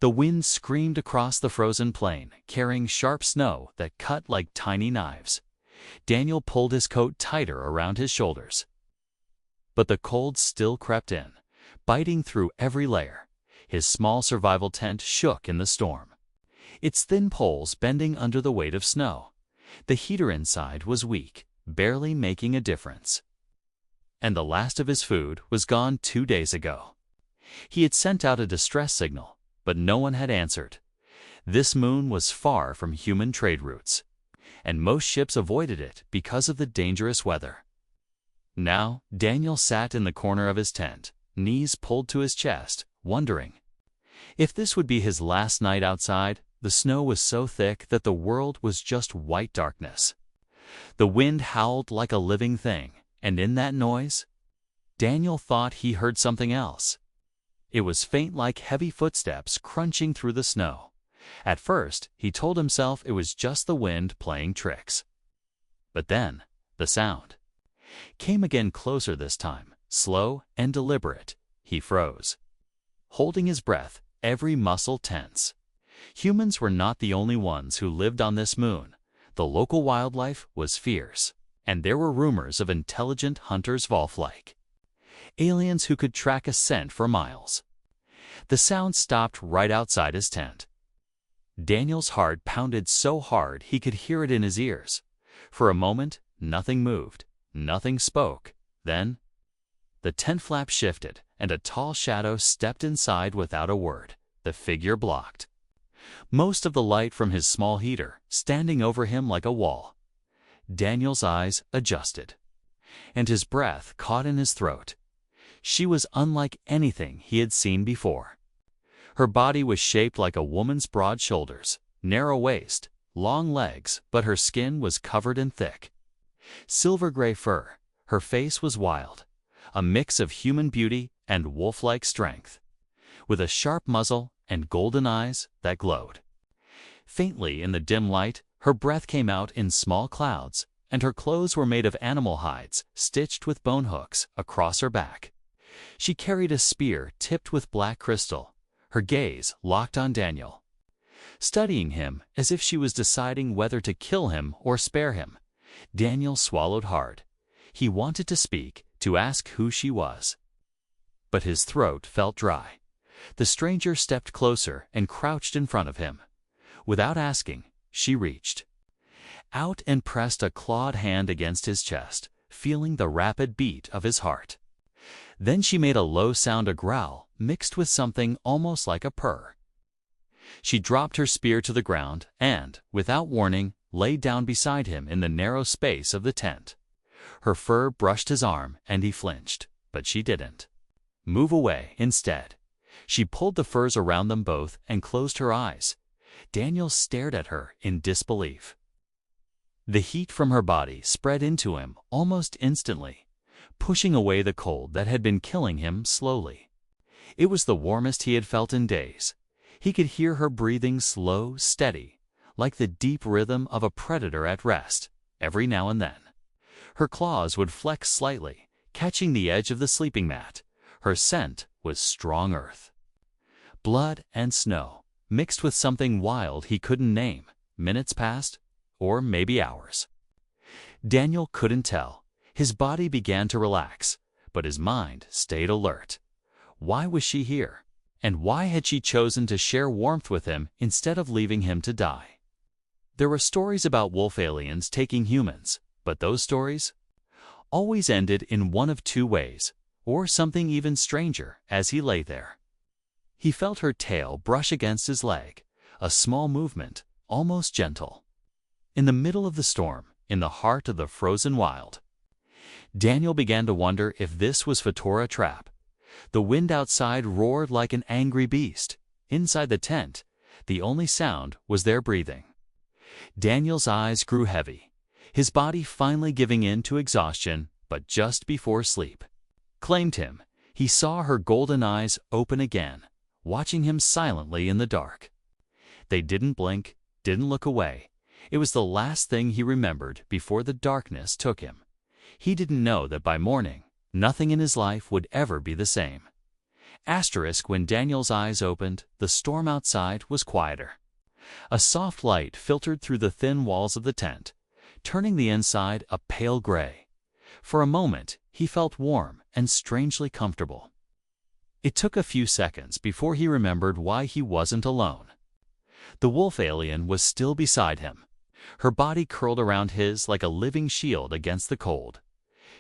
The wind screamed across the frozen plain, carrying sharp snow that cut like tiny knives. Daniel pulled his coat tighter around his shoulders. But the cold still crept in, biting through every layer. His small survival tent shook in the storm, its thin poles bending under the weight of snow. The heater inside was weak, barely making a difference. And the last of his food was gone 2 days ago. He had sent out a distress signal, but no one had answered. This moon was far from human trade routes, and most ships avoided it because of the dangerous weather. Now, Daniel sat in the corner of his tent, knees pulled to his chest, wondering if this would be his last night outside. The snow was so thick that the world was just white darkness. The wind howled like a living thing, and in that noise, Daniel thought he heard something else. It was faint, like heavy footsteps crunching through the snow. At first, he told himself it was just the wind playing tricks. But then, the sound came again, closer this time, slow and deliberate. He froze, holding his breath, every muscle tense. Humans were not the only ones who lived on this moon. The local wildlife was fierce, and there were rumors of intelligent hunters, Volf-like aliens who could track a scent for miles. The sound stopped right outside his tent. Daniel's heart pounded so hard he could hear it in his ears. For a moment, nothing moved, nothing spoke. Then, the tent flap shifted, and a tall shadow stepped inside without a word. The figure blocked most of the light from his small heater, standing over him like a wall. Daniel's eyes adjusted, and his breath caught in his throat. She was unlike anything he had seen before. Her body was shaped like a woman's: broad shoulders, narrow waist, long legs, but her skin was covered in thick, silver-gray fur. Her face was wild, a mix of human beauty and wolf-like strength, with a sharp muzzle and golden eyes that glowed faintly in the dim light. Her breath came out in small clouds, and her clothes were made of animal hides stitched with bone hooks across her back. She carried a spear tipped with black crystal, her gaze locked on Daniel, studying him as if she was deciding whether to kill him or spare him. Daniel swallowed hard. He wanted to speak, to ask who she was, but his throat felt dry. The stranger stepped closer and crouched in front of him. Without asking, she reached out and pressed a clawed hand against his chest, feeling the rapid beat of his heart. Then she made a low sound, a growl, mixed with something almost like a purr. She dropped her spear to the ground and, without warning, lay down beside him in the narrow space of the tent. Her fur brushed his arm, and he flinched, but she didn't move away. Instead, she pulled the furs around them both and closed her eyes. Daniel stared at her in disbelief. The heat from her body spread into him almost instantly, pushing away the cold that had been killing him slowly. It was the warmest he had felt in days. He could hear her breathing, slow, steady, like the deep rhythm of a predator at rest. Every now and then, her claws would flex slightly, catching the edge of the sleeping mat. Her scent was strong earth, blood and snow, mixed with something wild he couldn't name. Minutes passed, or maybe hours. Daniel couldn't tell. His body began to relax, but his mind stayed alert. Why was she here? And why had she chosen to share warmth with him instead of leaving him to die? There were stories about wolf aliens taking humans, but those stories always ended in one of two ways, or something even stranger. As he lay there, he felt her tail brush against his leg, a small movement, almost gentle. In the middle of the storm, in the heart of the frozen wild, Daniel began to wonder if this was Fatora trap. The wind outside roared like an angry beast. Inside the tent, the only sound was their breathing. Daniel's eyes grew heavy, his body finally giving in to exhaustion. But just before sleep claimed him, he saw her golden eyes open again, watching him silently in the dark. They didn't blink, didn't look away. It was the last thing he remembered before the darkness took him. He didn't know that by morning, nothing in his life would ever be the same. When Daniel's eyes opened, the storm outside was quieter. A soft light filtered through the thin walls of the tent, turning the inside a pale gray. For a moment, he felt warm and strangely comfortable. It took a few seconds before he remembered why he wasn't alone. The wolf alien was still beside him, her body curled around his like a living shield against the cold.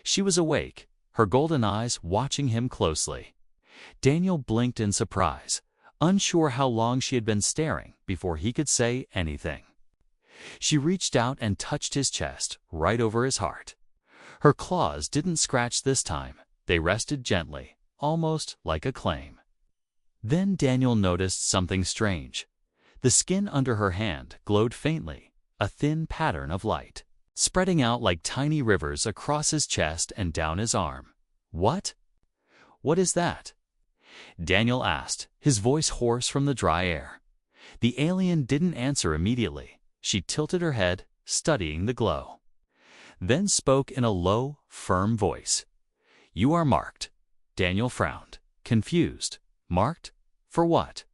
She was awake, her golden eyes watching him closely. Daniel blinked in surprise, unsure how long she had been staring before he could say anything. She reached out and touched his chest, right over his heart. Her claws didn't scratch this time, they rested gently, almost like a claim. Then Daniel noticed something strange. The skin under her hand glowed faintly, a thin pattern of light, spreading out like tiny rivers across his chest and down his arm. What? What is that? Daniel asked, his voice hoarse from the dry air. The alien didn't answer immediately. She tilted her head, studying the glow. Then spoke in a low, firm voice. "You are marked." Daniel frowned, confused. Marked? For what?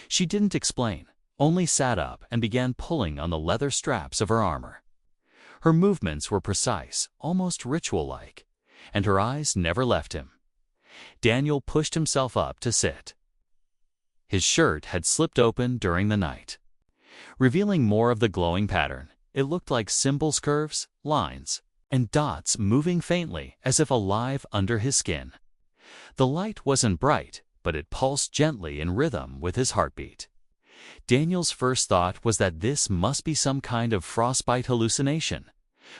She didn't explain, only sat up and began pulling on the leather straps of her armor. Her movements were precise, almost ritual-like, and her eyes never left him. Daniel pushed himself up to sit. His shirt had slipped open during the night, revealing more of the glowing pattern. It looked like symbols, curves, lines, and dots moving faintly as if alive under his skin. The light wasn't bright, but it pulsed gently in rhythm with his heartbeat. Daniel's first thought was that this must be some kind of frostbite hallucination,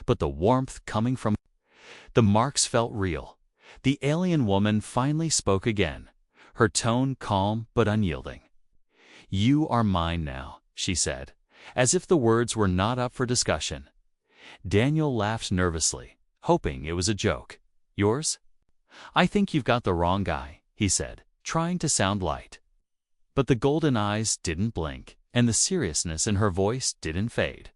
but the warmth coming from the marks felt real. The alien woman finally spoke again, her tone calm but unyielding. "You are mine now," she said, as if the words were not up for discussion. Daniel laughed nervously, hoping it was a joke. "Yours?" "I think you've got the wrong guy," he said, trying to sound light. But the golden eyes didn't blink, and the seriousness in her voice didn't fade.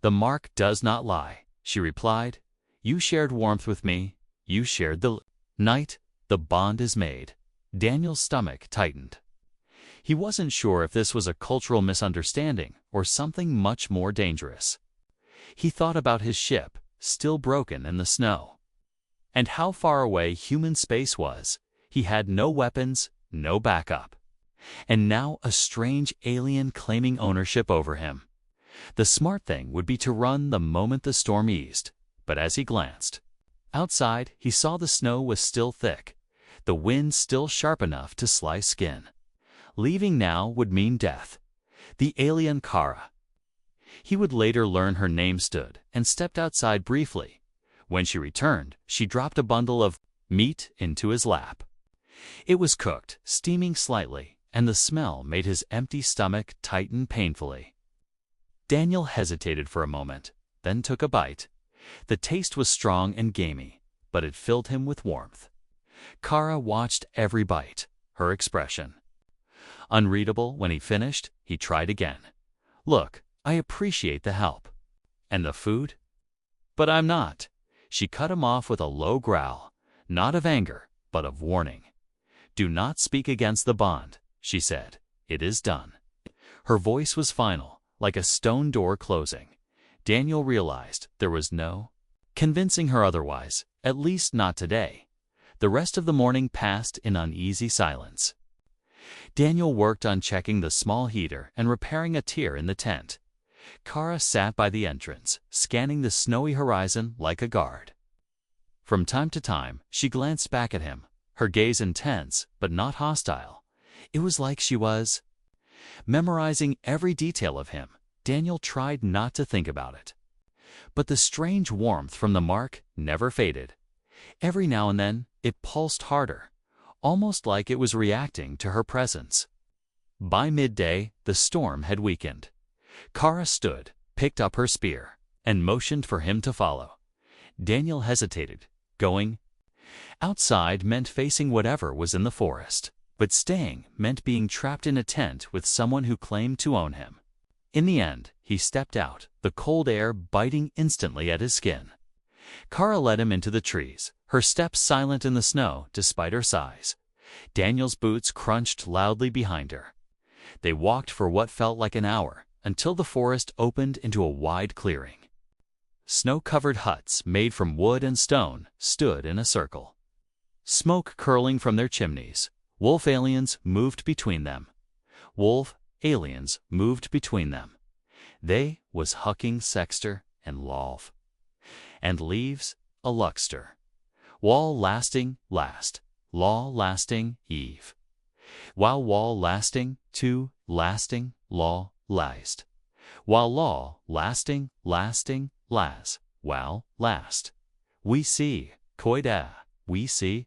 "The mark does not lie," she replied. "You shared warmth with me. You shared the night. The bond is made." Daniel's stomach tightened. He wasn't sure if this was a cultural misunderstanding or something much more dangerous. He thought about his ship, still broken in the snow, and how far away human space was. He had no weapons, no backup. And now a strange alien claiming ownership over him. The smart thing would be to run the moment the storm eased, but as he glanced outside, he saw the snow was still thick, the wind still sharp enough to slice skin. Leaving now would mean death. The alien Kara. He would later learn her name stood and stepped outside briefly. When she returned, she dropped a bundle of meat into his lap. It was cooked, steaming slightly, and the smell made his empty stomach tighten painfully. Daniel hesitated for a moment, then took a bite. The taste was strong and gamey, but it filled him with warmth. Kara watched every bite, her expression unreadable. When he finished, he tried again. "Look, I appreciate the help. And the food?" "But I'm not." She cut him off with a low growl, not of anger, but of warning. "Do not speak against the bond," she said. "It is done." Her voice was final, like a stone door closing. Daniel realized there was no convincing her otherwise, at least not today. The rest of the morning passed in uneasy silence. Daniel worked on checking the small heater and repairing a tear in the tent. Kara sat by the entrance, scanning the snowy horizon like a guard. From time to time, she glanced back at him, her gaze intense but not hostile. It was like she was memorizing every detail of him. Daniel tried not to think about it. But the strange warmth from the mark never faded. Every now and then, it pulsed harder, almost like it was reacting to her presence. By midday, the storm had weakened. Kara stood, picked up her spear, and motioned for him to follow. Daniel hesitated. Going outside meant facing whatever was in the forest, but staying meant being trapped in a tent with someone who claimed to own him. In the end, he stepped out, the cold air biting instantly at his skin. Kara led him into the trees, her steps silent in the snow despite her size. Daniel's boots crunched loudly behind her. They walked for what felt like an hour, until the forest opened into a wide clearing. Snow-covered huts made from wood and stone stood in a circle. Smoke curling from their chimneys. Wolf aliens moved between them. Wolf aliens moved between them. They was Hucking Sexter and Lolv. And leaves a Luxter. Wall lasting last. Law lasting Eve. While wall lasting to lasting law last. While law lasting las. While last. We see koida. We see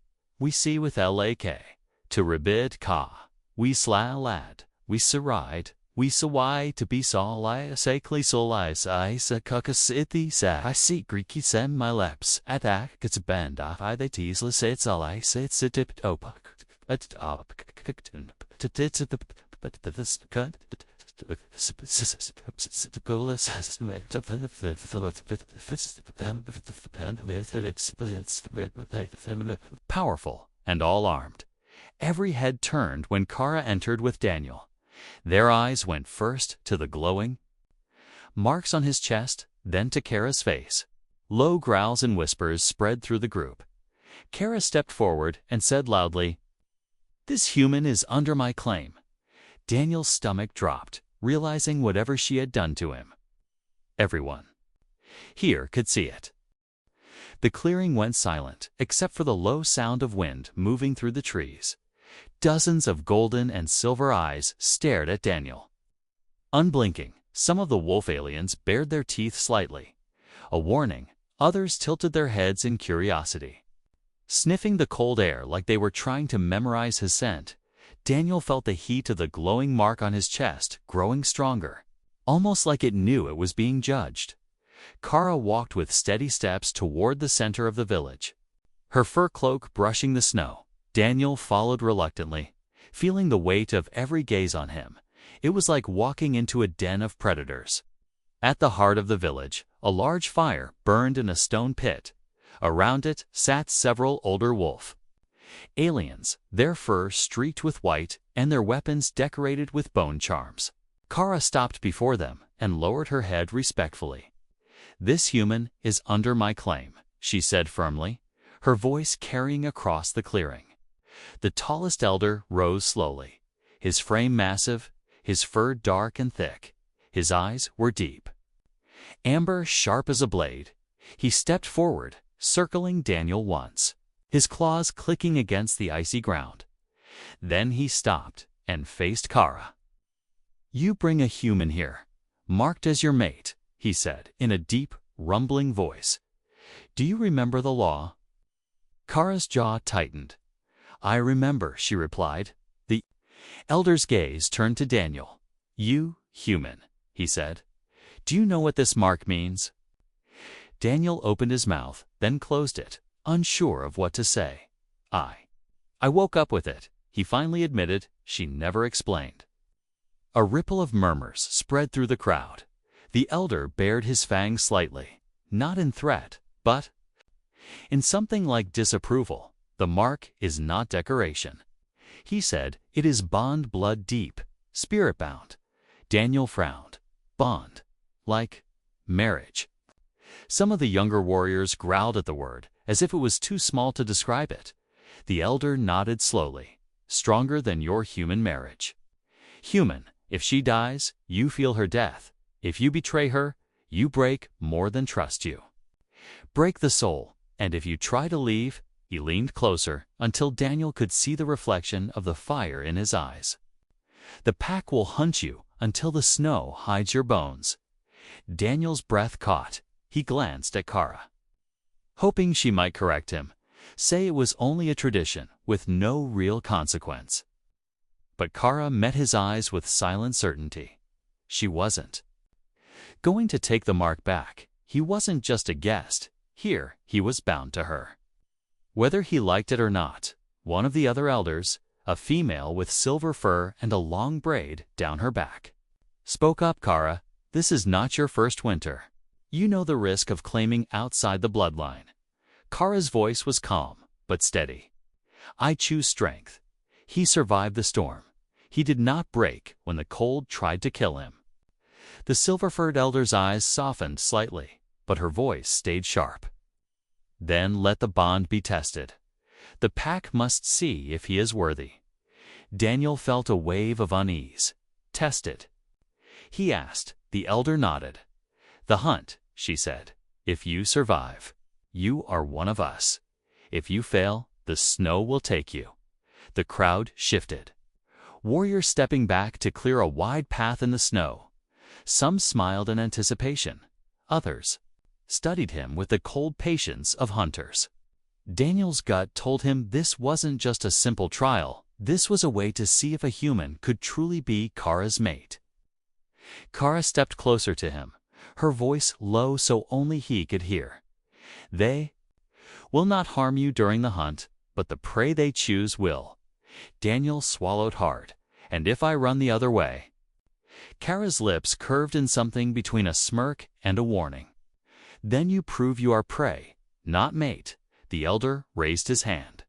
with lak. To ribid ka. We sla lad. We saride. We sawai to be saw li say clisolize I sa kukas ithi sa I see Greeky sem my laps at it's bend off I the teasless it's all I say it's a tip opak at up to tits at the but this cut powerful and all armed. Every head turned when Kara entered with Daniel. Their eyes went first to the glowing marks on his chest, then to Kara's face. Low growls and whispers spread through the group. Kara stepped forward and said loudly, "This human is under my claim." Daniel's stomach dropped, realizing whatever she had done to him. Everyone here could see it. The clearing went silent, except for the low sound of wind moving through the trees. Dozens of golden and silver eyes stared at Daniel. Unblinking, some of the wolf aliens bared their teeth slightly. A warning, others tilted their heads in curiosity. Sniffing the cold air like they were trying to memorize his scent, Daniel felt the heat of the glowing mark on his chest growing stronger, almost like it knew it was being judged. Kara walked with steady steps toward the center of the village, her fur cloak brushing the snow. Daniel followed reluctantly, feeling the weight of every gaze on him. It was like walking into a den of predators. At the heart of the village, a large fire burned in a stone pit. Around it sat several older wolf aliens, their fur streaked with white and their weapons decorated with bone charms. Kara stopped before them and lowered her head respectfully. "This human is under my claim," she said firmly, her voice carrying across the clearing. The tallest elder rose slowly, his frame massive, his fur dark and thick. His eyes were deep, amber sharp as a blade. He stepped forward, circling Daniel once, his claws clicking against the icy ground. Then he stopped and faced Kara. "You bring a human here, marked as your mate," he said in a deep, rumbling voice. "Do you remember the law?" Kara's jaw tightened. "I remember," she replied. The elder's gaze turned to Daniel. "You, human," he said. "Do you know what this mark means?" Daniel opened his mouth, then closed it, unsure of what to say. I woke up with it," he finally admitted. She never explained. A ripple of murmurs spread through the crowd. The elder bared his fangs slightly, not in threat, but in something like disapproval. "The mark is not decoration," he said. "It is bond, blood deep, spirit-bound." Daniel frowned. "Bond? Like marriage?" Some of the younger warriors growled at the word, as if it was too small to describe it. The elder nodded slowly. "Stronger than your human marriage. Human, if she dies, you feel her death. If you betray her, you break more than trust you. Break the soul, and if you try to leave," he leaned closer until Daniel could see the reflection of the fire in his eyes, "the pack will hunt you until the snow hides your bones." Daniel's breath caught. He glanced at Kara, hoping she might correct him, say it was only a tradition with no real consequence. But Kara met his eyes with silent certainty. She wasn't going to take the mark back. He wasn't just a guest. Here he was bound to her. Whether he liked it or not, one of the other elders, a female with silver fur and a long braid down her back, spoke up. "Kara, this is not your first winter. You know the risk of claiming outside the bloodline." Kara's voice was calm, but steady. "I choose strength. He survived the storm. He did not break when the cold tried to kill him. The silver-furred elder's eyes softened slightly, but her voice stayed sharp. Then let the bond be tested. The pack must see if he is worthy. Daniel felt a wave of unease. Tested? He asked. The elder nodded. The hunt, she said. If you survive, you are one of us. If you fail, the snow will take you. The crowd shifted. Warriors stepping back to clear a wide path in the snow. Some smiled in anticipation. Others studied him with the cold patience of hunters. Daniel's gut told him this wasn't just a simple trial. This was a way to see if a human could truly be Kara's mate. Kara stepped closer to him, her voice low so only he could hear. They will not harm you during the hunt, but the prey they choose will. Daniel swallowed hard. And if I run the other way? Kara's lips curved in something between a smirk and a warning. Then you prove you are prey, not mate. The elder raised his hand.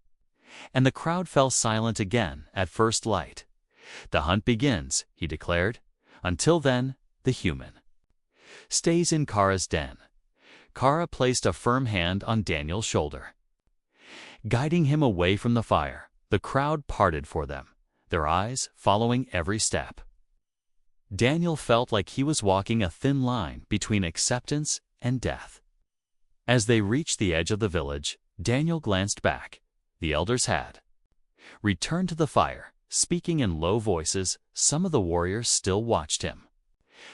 And the crowd fell silent again at first light. The hunt begins, he declared. Until then, the human stays in Kara's den. Kara placed a firm hand on Daniel's shoulder. Guiding him away from the fire, the crowd parted for them, their eyes following every step. Daniel felt like he was walking a thin line between acceptance and death. As they reached the edge of the village, Daniel glanced back. The elders had returned to the fire, speaking in low voices. Some of the warriors still watched him,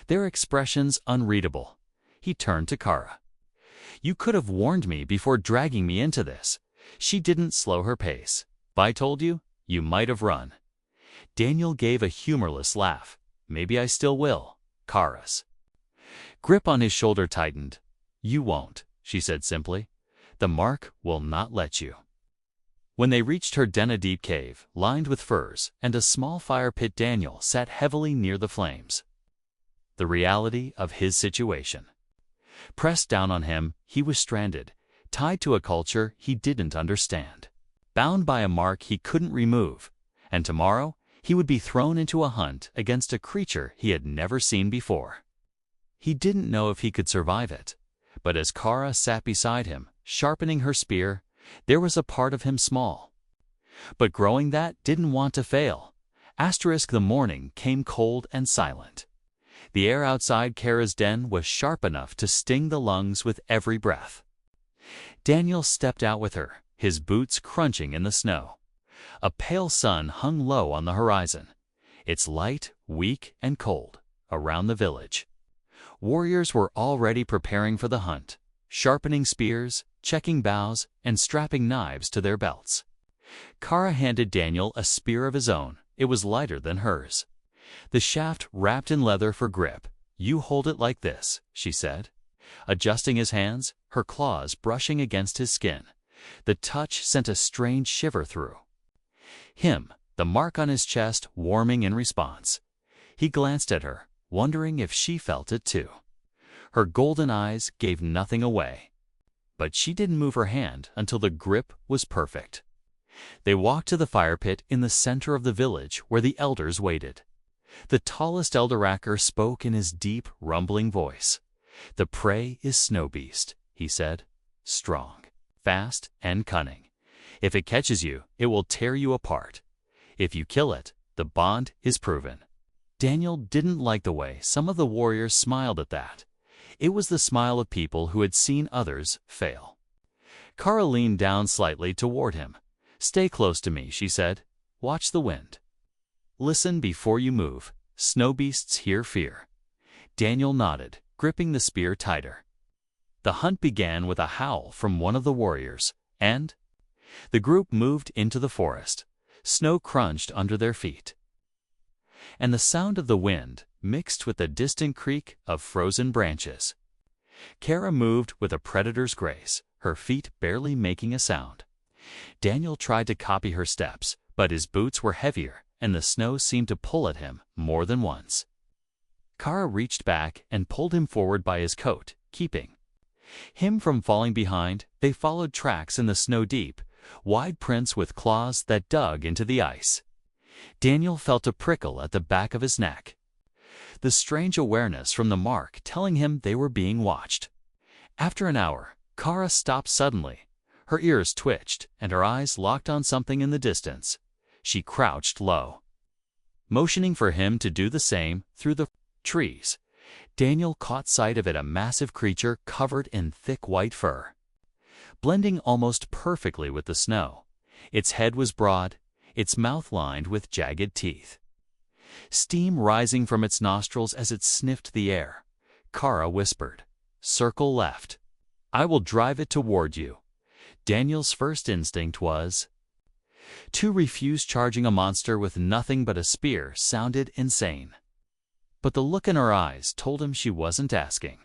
their expressions unreadable. He turned to Kara. You could have warned me before dragging me into this. She didn't slow her pace. If I told you, you might have run. Daniel gave a humorless laugh. Maybe I still will. Kara's grip on his shoulder tightened. You won't, she said simply. The mark will not let you. When they reached her den, a deep cave, lined with furs, and a small fire pit, Daniel sat heavily near the flames. The reality of his situation pressed down on him. He was stranded, tied to a culture he didn't understand, bound by a mark he couldn't remove, and tomorrow he would be thrown into a hunt against a creature he had never seen before. He didn't know if he could survive it, but as Kara sat beside him, sharpening her spear, there was a part of him small, but growing, that didn't want to fail. The morning came cold and silent. The air outside Kara's den was sharp enough to sting the lungs with every breath. Daniel stepped out with her, his boots crunching in the snow. A pale sun hung low on the horizon, its light weak and cold. Around the village, warriors were already preparing for the hunt, sharpening spears, checking bows, and strapping knives to their belts. Kara handed Daniel a spear of his own. It was lighter than hers, the shaft wrapped in leather for grip. You hold it like this, she said, adjusting his hands, her claws brushing against his skin. The touch sent a strange shiver through him, the mark on his chest warming in response. He glanced at her, wondering if she felt it too. Her golden eyes gave nothing away, but she didn't move her hand until the grip was perfect. They walked to the fire pit in the center of the village where the elders waited. The tallest Elderacker spoke in his deep, rumbling voice. The prey is Snow Beast, he said. Strong, fast, and cunning. If it catches you, it will tear you apart. If you kill it, the bond is proven. Daniel didn't like the way some of the warriors smiled at that. It was the smile of people who had seen others fail. Kara leaned down slightly toward him. Stay close to me, she said. Watch the wind. Listen before you move. Snow beasts hear fear. Daniel nodded, gripping the spear tighter. The hunt began with a howl from one of the warriors, and the group moved into the forest. Snow crunched under their feet, and the sound of the wind mixed with the distant creak of frozen branches. Kara moved with a predator's grace, her feet barely making a sound. Daniel tried to copy her steps, but his boots were heavier, and the snow seemed to pull at him more than once. Kara reached back and pulled him forward by his coat, keeping him from falling behind. They followed tracks in the snow deep, wide prints with claws that dug into the ice. Daniel felt a prickle at the back of his neck. The strange awareness from the mark telling him they were being watched. After an hour, Kara stopped suddenly. Her ears twitched, and her eyes locked on something in the distance. She crouched low, motioning for him to do the same through the trees. Daniel caught sight of it, a massive creature covered in thick white fur, blending almost perfectly with the snow. Its head was broad, its mouth lined with jagged teeth, steam rising from its nostrils as it sniffed the air. Kara whispered, "Circle left. I will drive it toward you." Daniel's first instinct was to refuse. Charging a monster with nothing but a spear sounded insane. But the look in her eyes told him she wasn't asking.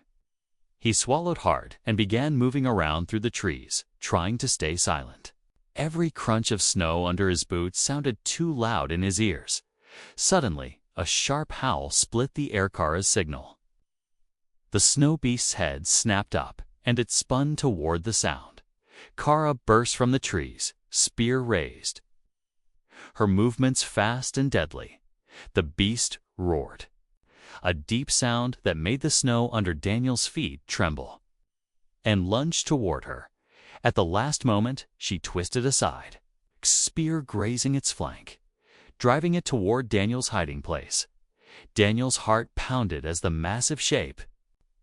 He swallowed hard and began moving around through the trees, trying to stay silent. Every crunch of snow under his boots sounded too loud in his ears. Suddenly, a sharp howl split the air. Kara's signal. The snow beast's head snapped up, and it spun toward the sound. Kara burst from the trees, spear raised, her movements fast and deadly. The beast roared, a deep sound that made the snow under Daniel's feet tremble, and lunged toward her. At the last moment, she twisted aside, spear grazing its flank, driving it toward Daniel's hiding place. Daniel's heart pounded as the massive shape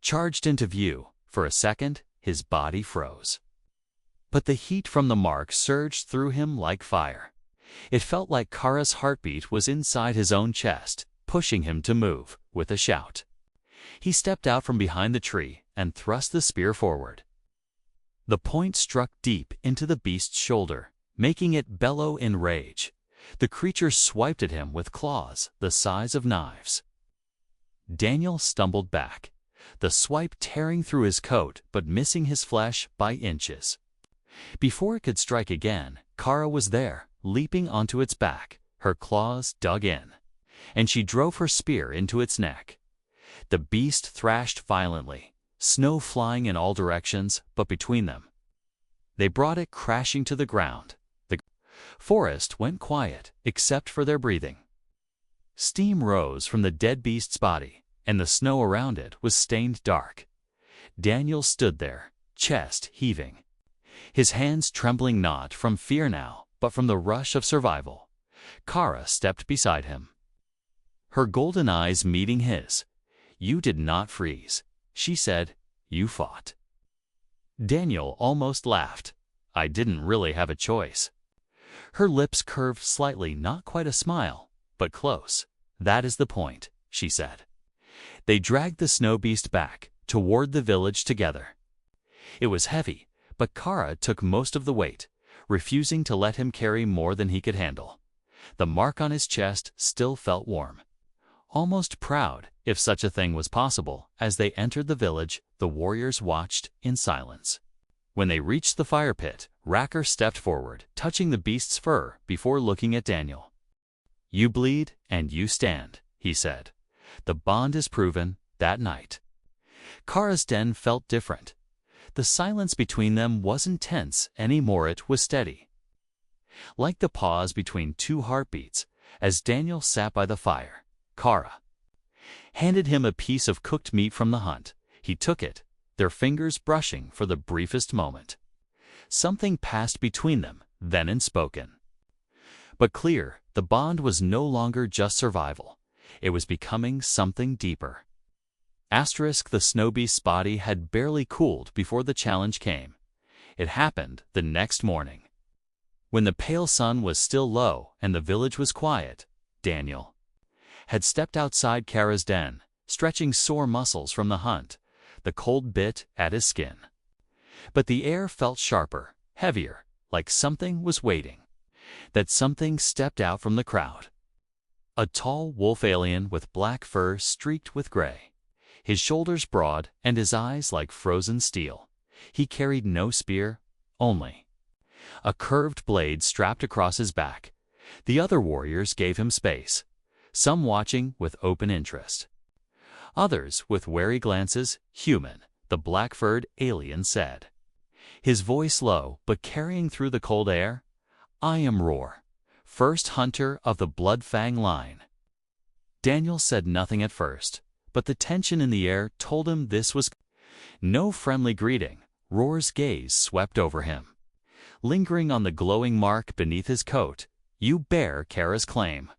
charged into view. For a second, his body froze. But the heat from the mark surged through him like fire. It felt like Kara's heartbeat was inside his own chest, pushing him to move. With a shout, he stepped out from behind the tree and thrust the spear forward. The point struck deep into the beast's shoulder, making it bellow in rage. The creature swiped at him with claws the size of knives. Daniel stumbled back, the swipe tearing through his coat but missing his flesh by inches. Before it could strike again, Kara was there, leaping onto its back, her claws dug in, and she drove her spear into its neck. The beast thrashed violently, snow flying in all directions, but between them, they brought it crashing to the ground. The forest went quiet, except for their breathing. Steam rose from the dead beast's body, and the snow around it was stained dark. Daniel stood there, chest heaving, his hands trembling not from fear now, but from the rush of survival. Kara stepped beside him, her golden eyes meeting his. "You did not freeze," she said. "You fought." Daniel almost laughed. "I didn't really have a choice." Her lips curved slightly, not quite a smile, but close. "That is the point," she said. They dragged the snow beast back toward the village together. It was heavy, but Kara took most of the weight, refusing to let him carry more than he could handle. The mark on his chest still felt warm. Almost proud, if such a thing was possible, as they entered the village, the warriors watched in silence. When they reached the fire pit, Racker stepped forward, touching the beast's fur before looking at Daniel. "You bleed, and you stand," he said. "The bond is proven that night." Kara's den felt different. The silence between them wasn't tense anymore, it was steady, like the pause between two heartbeats. As Daniel sat by the fire, Kara handed him a piece of cooked meat from the hunt. He took it, their fingers brushing for the briefest moment. Something passed between them, then unspoken, but clear. The bond was no longer just survival. It was becoming something deeper. The snow beast's body had barely cooled before the challenge came. It happened the next morning, when the pale sun was still low and the village was quiet. Daniel had stepped outside Kara's den, stretching sore muscles from the hunt. The cold bit at his skin, but the air felt sharper, heavier, like something was waiting. That something stepped out from the crowd. A tall wolf alien with black fur streaked with gray, his shoulders broad and his eyes like frozen steel. He carried no spear, only a curved blade strapped across his back. The other warriors gave him space, some watching with open interest, others with wary glances. "Human," the black-furred alien said, his voice low but carrying through the cold air. "I am Roar, first hunter of the Bloodfang line. Daniel said nothing at first, but the tension in the air told him this was no friendly greeting. Roar's gaze swept over him. Lingering on the glowing mark beneath his coat, "You bear Kara's claim,"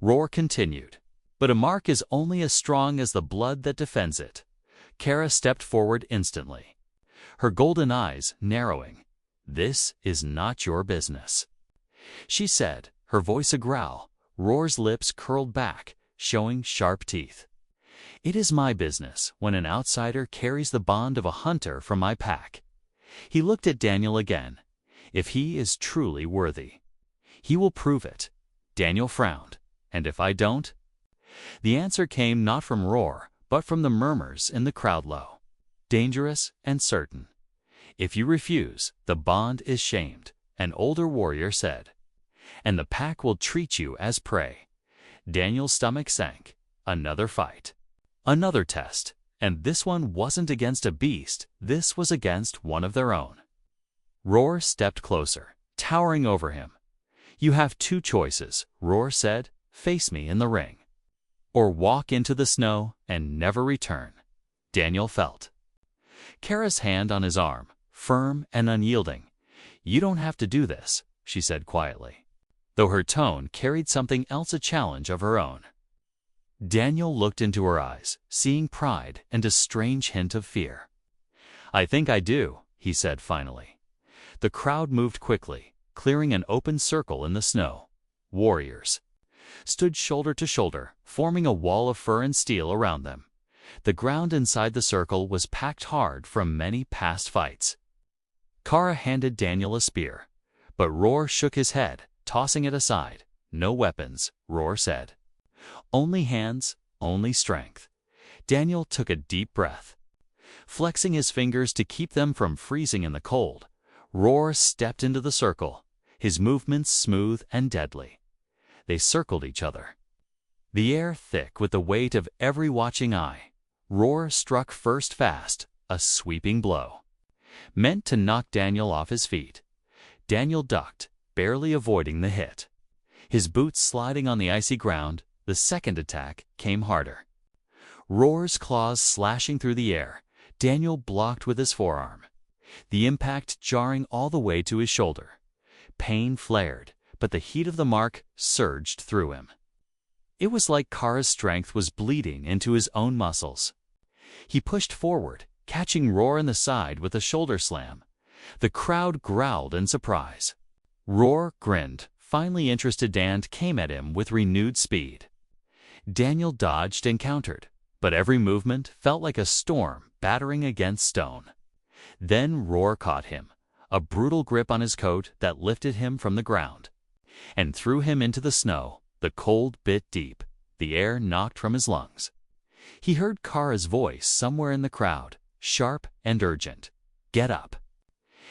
Roar continued. "But a mark is only as strong as the blood that defends it." Kara stepped forward instantly, her golden eyes narrowing. "This is not your business," she said, her voice a growl. Roar's lips curled back, showing sharp teeth. "It is my business when an outsider carries the bond of a hunter from my pack." He looked at Daniel again. "If he is truly worthy, he will prove it." Daniel frowned. "And if I don't?" The answer came not from Roar, but from the murmurs in the crowd low. "Dangerous and certain. If you refuse, the bond is shamed," an older warrior said. "And the pack will treat you as prey." Daniel's stomach sank. Another fight. Another test. And this one wasn't against a beast, this was against one of their own. Roar stepped closer, towering over him. "You have two choices," Roar said. "Face me in the ring, or walk into the snow and never return." Daniel felt Kara's hand on his arm, firm and unyielding. "You don't have to do this," she said quietly, though her tone carried something else, a challenge of her own. Daniel looked into her eyes, seeing pride and a strange hint of fear. "I think I do," he said finally. The crowd moved quickly, clearing an open circle in the snow. Warriors stood shoulder to shoulder, forming a wall of fur and steel around them. The ground inside the circle was packed hard from many past fights. Kara handed Daniel a spear, but Roar shook his head, tossing it aside. "No weapons," Roar said. "Only hands, only strength." Daniel took a deep breath. Flexing his fingers to keep them from freezing in the cold, Roar stepped into the circle, his movements smooth and deadly. They circled each other, the air thick with the weight of every watching eye. Roar struck first fast, a sweeping blow, meant to knock Daniel off his feet. Daniel ducked, barely avoiding the hit, his boots sliding on the icy ground. The second attack came harder. Roar's claws slashing through the air, Daniel blocked with his forearm, the impact jarring all the way to his shoulder. Pain flared, but the heat of the mark surged through him. It was like Kara's strength was bleeding into his own muscles. He pushed forward, catching Roar in the side with a shoulder slam. The crowd growled in surprise. Roar grinned, finally interested, and came at him with renewed speed. Daniel dodged and countered, but every movement felt like a storm battering against stone. Then Roar caught him, a brutal grip on his coat that lifted him from the ground and threw him into the snow. The cold bit deep, the air knocked from his lungs. He heard Kara's voice somewhere in the crowd, sharp and urgent. "Get up."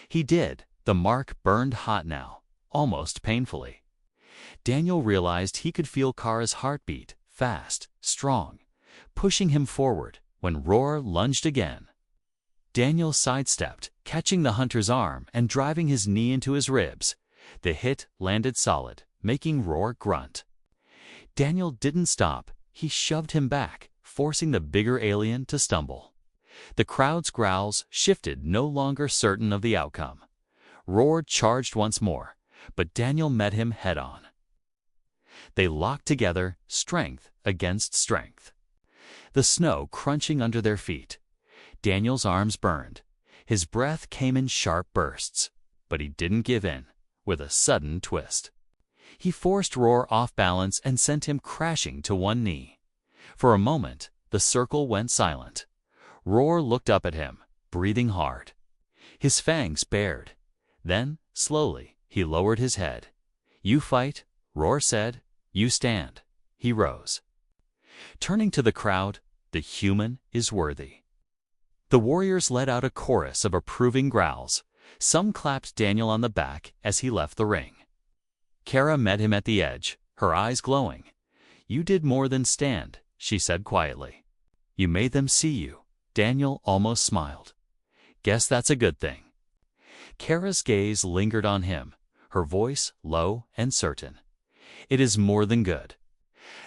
He did. The mark burned hot now, almost painfully. Daniel realized he could feel Kara's heartbeat, fast, strong, pushing him forward. When Roar lunged again, Daniel sidestepped, catching the hunter's arm and driving his knee into his ribs. The hit landed solid, making Roar grunt. Daniel didn't stop. He shoved him back, forcing the bigger alien to stumble. The crowd's growls shifted, no longer certain of the outcome. Roar charged once more, but Daniel met him head-on. They locked together, strength against strength, the snow crunching under their feet. Daniel's arms burned. His breath came in sharp bursts, but he didn't give in. With a sudden twist, he forced Roar off balance and sent him crashing to one knee. For a moment, the circle went silent. Roar looked up at him, breathing hard, his fangs bared. Then, slowly, he lowered his head. "You fight," Roar said. "You stand." He rose, turning to the crowd. "The human is worthy." The warriors let out a chorus of approving growls. Some clapped Daniel on the back as he left the ring. Kara met him at the edge, her eyes glowing. "You did more than stand," she said quietly. "You made them see you." Daniel almost smiled. "Guess that's a good thing." Kara's gaze lingered on him, her voice low and certain. It is more than good.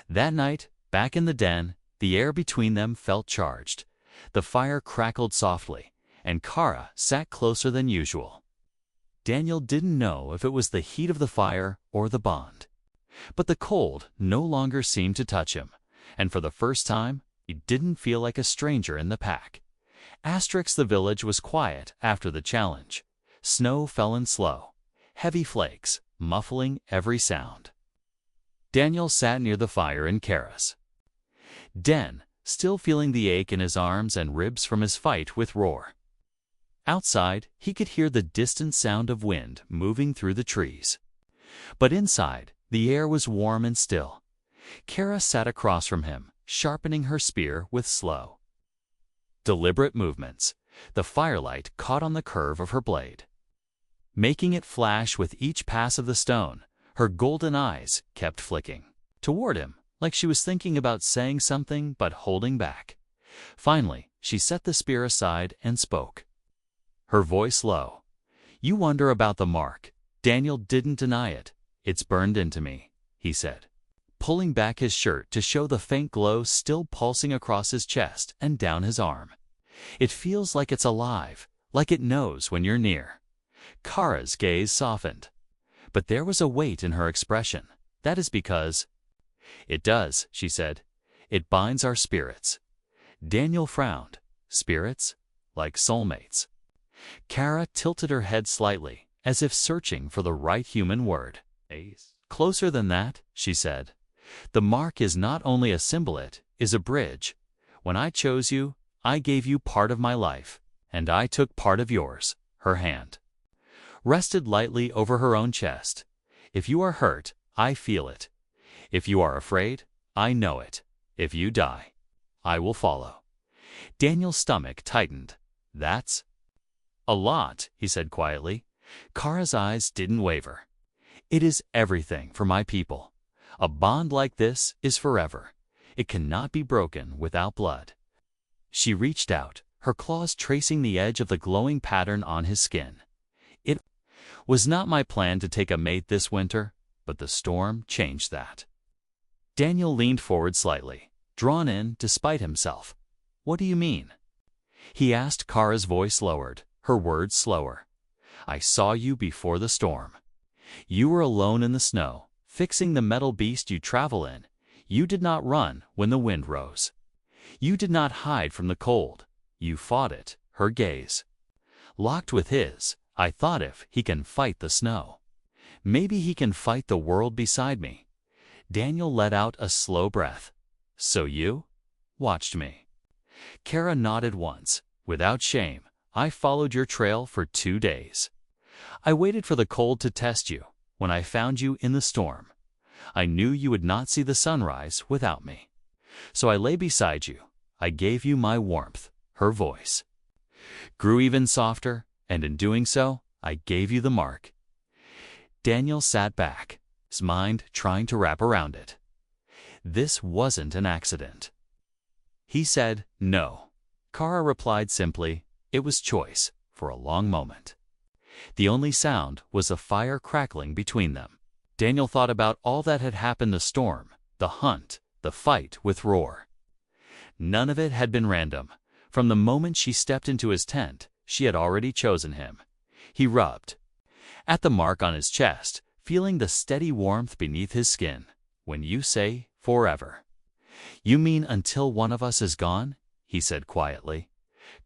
That night, back in the den, the air between them felt charged. The fire crackled softly, and Kara sat closer than usual. Daniel didn't know if it was the heat of the fire or the bond. But the cold no longer seemed to touch him, and for the first time, he didn't feel like a stranger in the pack. The village was quiet after the challenge. Snow fell in slow, heavy flakes, muffling every sound. Daniel sat near the fire in Kara's den, still feeling the ache in his arms and ribs from his fight with Roar. Outside, he could hear the distant sound of wind moving through the trees. But inside, the air was warm and still. Kara sat across from him, sharpening her spear with slow, deliberate movements. The firelight caught on the curve of her blade, making it flash with each pass of the stone. Her golden eyes kept flicking toward him, like she was thinking about saying something but holding back. Finally, she set the spear aside and spoke, her voice low. "You wonder about the mark." Daniel didn't deny it. "It's burned into me," he said, pulling back his shirt to show the faint glow still pulsing across his chest and down his arm. "It feels like it's alive, like it knows when you're near." Kara's gaze softened, but there was a weight in her expression. "That is because—" "It does," she said. "It binds our spirits." Daniel frowned. "Spirits? Like soulmates?" Kara tilted her head slightly, as if searching for the right human word. "Closer than that," she said. "The mark is not only a symbol, it is a bridge. When I chose you, I gave you part of my life, and I took part of yours." Her hand rested lightly over her own chest. "If you are hurt, I feel it. If you are afraid, I know it. If you die, I will follow." Daniel's stomach tightened. "That's a lot," he said quietly. Kara's eyes didn't waver. "It is everything for my people. A bond like this is forever. It cannot be broken without blood." She reached out, her claws tracing the edge of the glowing pattern on his skin. "It was not my plan to take a mate this winter, but the storm changed that." Daniel leaned forward slightly, drawn in despite himself. "What do you mean?" he asked. Kara's voice lowered, her words slower. "I saw you before the storm. You were alone in the snow, fixing the metal beast you travel in. You did not run when the wind rose. You did not hide from the cold. You fought it." Her gaze locked with his. "I thought, if he can fight the snow, maybe he can fight the world beside me." Daniel let out a slow breath. "So you watched me?" Kara nodded once, without shame. "I followed your trail for 2 days. I waited for the cold to test you. When I found you in the storm, I knew you would not see the sunrise without me. So I lay beside you. I gave you my warmth." Her voice grew even softer, "and in doing so, I gave you the mark." Daniel sat back, his mind trying to wrap around it. This wasn't an accident. He said, "No." Kara replied simply, "It was choice." For a long moment, the only sound was the fire crackling between them. Daniel thought about all that had happened: the storm, the hunt, the fight with Roar. None of it had been random. From the moment she stepped into his tent, she had already chosen him. He rubbed at the mark on his chest, feeling the steady warmth beneath his skin. "When you say forever, you mean until one of us is gone?" he said quietly.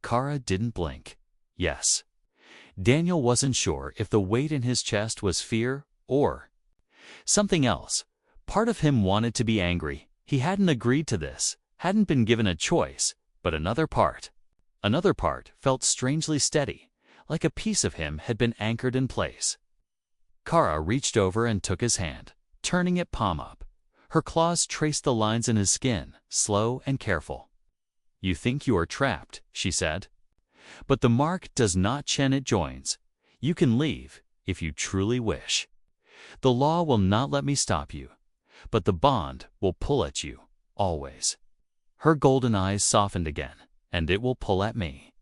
Kara didn't blink. "Yes." Daniel wasn't sure if the weight in his chest was fear or something else. Part of him wanted to be angry. He hadn't agreed to this, hadn't been given a choice, but another part felt strangely steady, like a piece of him had been anchored in place. Kara reached over and took his hand, turning it palm up. Her claws traced the lines in his skin, slow and careful. "You think you are trapped," she said. "But the mark does not chain, it joins. You can leave if you truly wish. The law will not let me stop you, but the bond will pull at you, always." Her golden eyes softened again. "And it will pull at me."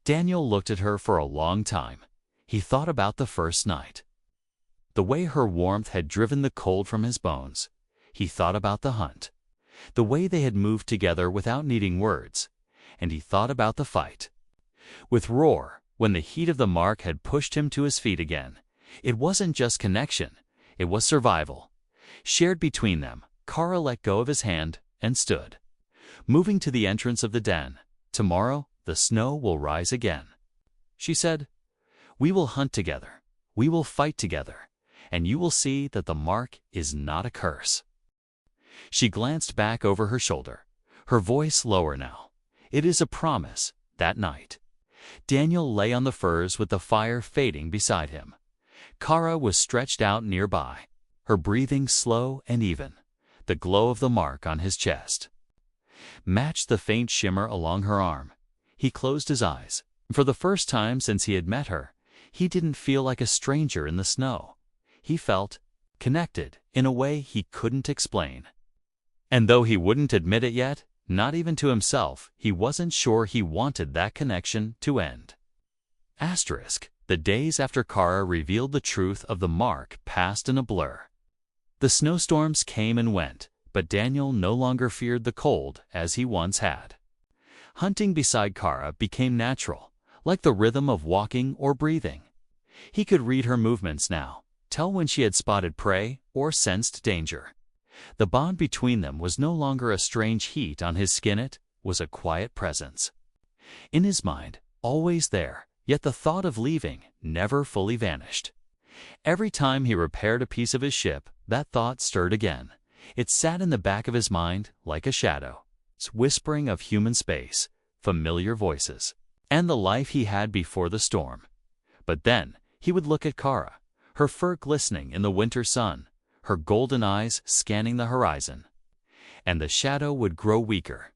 Daniel looked at her for a long time. He thought about the first night, The way her warmth had driven the cold from his bones. He thought about the hunt. The way they had moved together without needing words. And he thought about the fight. With Roar, when the heat of the mark had pushed him to his feet again, it wasn't just connection, it was survival. Shared between them, Kara let go of his hand and stood. Moving to the entrance of the den. Tomorrow, the snow will rise again. She said, "We will hunt together. We will fight together. And you will see that the mark is not a curse." She glanced back over her shoulder, her voice lower now. "It is a promise." That night, Daniel lay on the furs with the fire fading beside him. Kara was stretched out nearby, her breathing slow and even. The glow of the mark on his chest matched the faint shimmer along her arm. He closed his eyes. For the first time since he had met her, he didn't feel like a stranger in the snow. He felt connected in a way he couldn't explain. And though he wouldn't admit it yet, not even to himself, he wasn't sure he wanted that connection to end. The days after Kara revealed the truth of the mark passed in a blur. The snowstorms came and went, but Daniel no longer feared the cold as he once had. Hunting beside Kara became natural, like the rhythm of walking or breathing. He could read her movements now, tell when she had spotted prey or sensed danger. The bond between them was no longer a strange heat on his skin, it was a quiet presence. In his mind, always there, yet the thought of leaving never fully vanished. Every time he repaired a piece of his ship, that thought stirred again. It sat in the back of his mind like a shadow, whispering of human space, familiar voices, and the life he had before the storm. But then he would look at Kara, her fur glistening in the winter sun, her golden eyes scanning the horizon. And the shadow would grow weaker.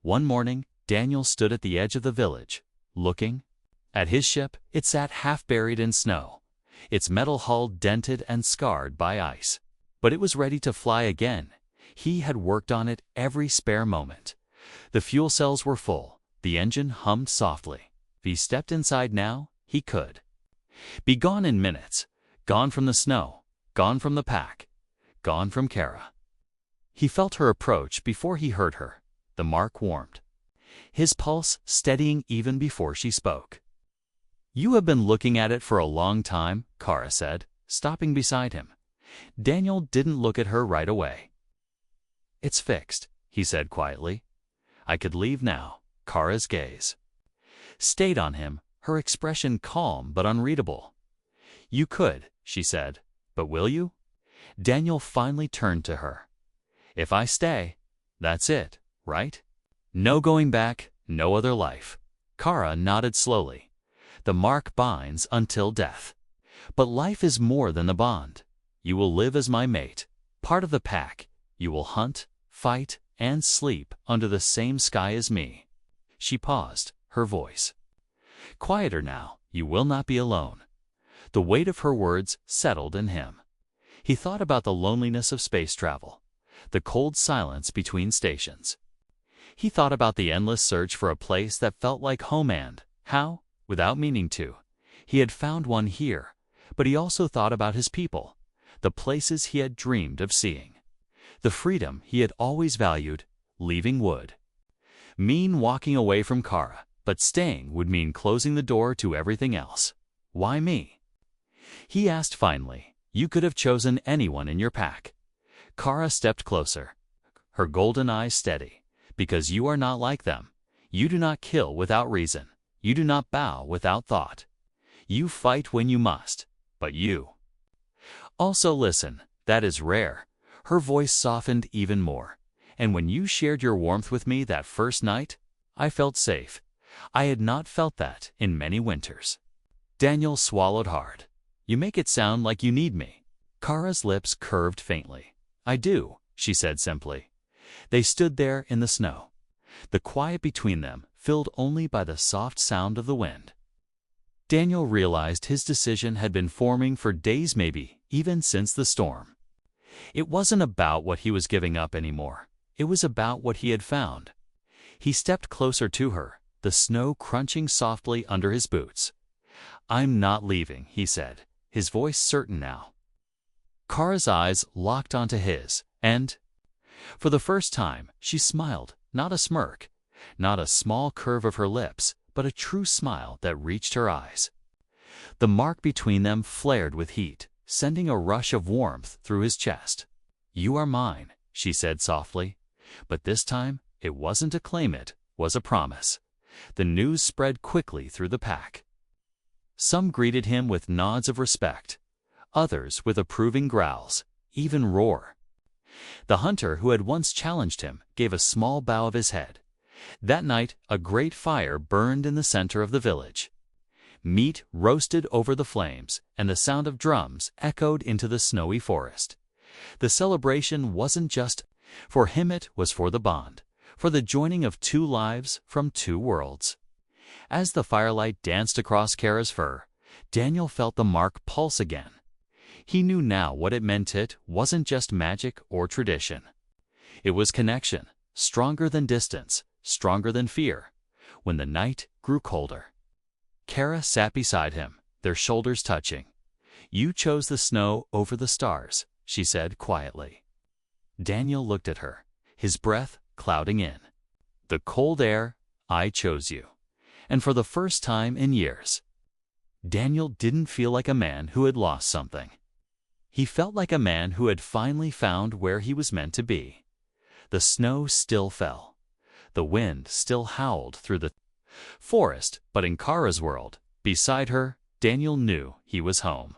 One morning, Daniel stood at the edge of the village, looking at his ship. It sat half buried in snow, its metal hull dented and scarred by ice. But it was ready to fly again. He had worked on it every spare moment. The fuel cells were full, the engine hummed softly. If he stepped inside now, he could be gone in minutes, gone from the snow, gone from the pack, gone from Kara. He felt her approach before he heard her. The mark warmed, his pulse steadying even before she spoke. "You have been looking at it for a long time," Kara said, stopping beside him. Daniel didn't look at her right away. "It's fixed," he said quietly. "I could leave now." Kara's gaze stayed on him, her expression calm but unreadable. "You could," she said, "but will you?" Daniel finally turned to her. "If I stay, that's it, right? No going back, no other life." Kara nodded slowly. "The mark binds until death. But life is more than the bond. You will live as my mate, part of the pack. You will hunt, fight, and sleep under the same sky as me." She paused, her voice quieter now. "You will not be alone." The weight of her words settled in him. He thought about the loneliness of space travel, the cold silence between stations. He thought about the endless search for a place that felt like home and how, without meaning to, he had found one here. But he also thought about his people, the places he had dreamed of seeing. The freedom he had always valued. Leaving would mean walking away from Kara, but staying would mean closing the door to everything else. "Why me?" he asked finally. "You could have chosen anyone in your pack." Kara stepped closer, her golden eyes steady. "Because you are not like them. You do not kill without reason. You do not bow without thought. You fight when you must, but you also listen. That is rare." Her voice softened even more. "And when you shared your warmth with me that first night, I felt safe. I had not felt that in many winters." Daniel swallowed hard. "You make it sound like you need me." Kara's lips curved faintly. "I do," she said simply. They stood there in the snow, the quiet between them filled only by the soft sound of the wind. Daniel realized his decision had been forming for days, maybe even since the storm. It wasn't about what he was giving up anymore. It was about what he had found. He stepped closer to her, the snow crunching softly under his boots. "I'm not leaving," he said, his voice certain now. Kara's eyes locked onto his, and, for the first time, she smiled, not a smirk, not a small curve of her lips, but a true smile that reached her eyes. The mark between them flared with heat, sending a rush of warmth through his chest. "You are mine," she said softly, but this time it wasn't a claim, it was a promise. The news spread quickly through the pack. Some greeted him with nods of respect, others with approving growls, even roar. The hunter who had once challenged him gave a small bow of his head. That night, a great fire burned in the center of the village. Meat roasted over the flames, and the sound of drums echoed into the snowy forest. The celebration wasn't just for him, it was for the bond, for the joining of two lives from two worlds. As the firelight danced across Kara's fur, Daniel felt the mark pulse again. He knew now what it meant. It wasn't just magic or tradition. It was connection, stronger than distance, stronger than fear. When the night grew colder, Kara sat beside him, their shoulders touching. "You chose the snow over the stars," she said quietly. Daniel looked at her, his breath clouding in. "The cold air, I chose you." And for the first time in years, Daniel didn't feel like a man who had lost something. He felt like a man who had finally found where he was meant to be. The snow still fell. The wind still howled through the forest, but in Kara's world, beside her, Daniel knew he was home.